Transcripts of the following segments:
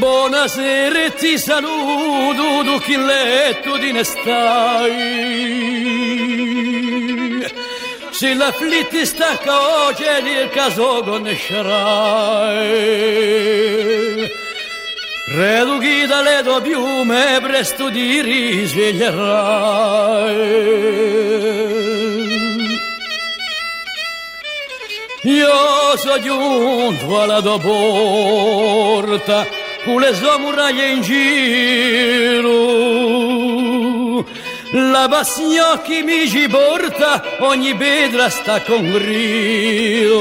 Buonasera e ti saluto, tu chi letto di ne stai. Se la flitti stacca oggi il caso conoscerai. Credo che dalle tue piume presto ti risveglierai. Io sono giunto alla tua porta con le sue muraglie in giro. La passione che mi ci porta ogni pietra sta con grido.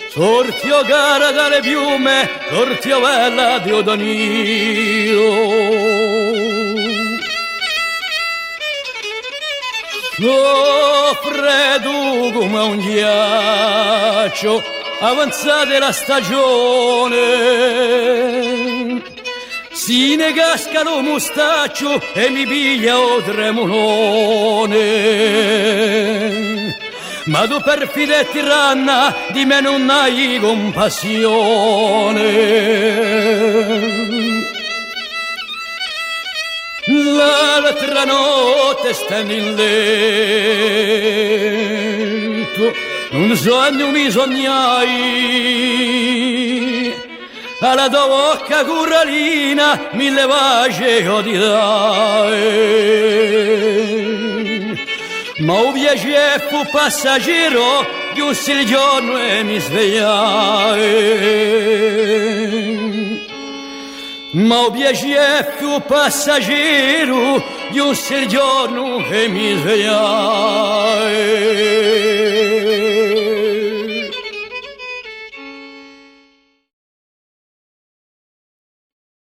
Sortio cara dalle piume, sortio bella di Odonio. Freddo come un ghiaccio, avanzate la stagione. Si ne casca lo mustaccio e mi piglia o tremolone. Ma tu perfida e tiranna di me non hai compassione. L'altra notte stando in letto, un sogno mi sognai, alla tua bocca corallina mille baci ti dai. Ma un piacere fu passaggero, giusto il giorno e mi svegliai. Ma un piacere fu passaggero, giusto il giorno e mi svegliai.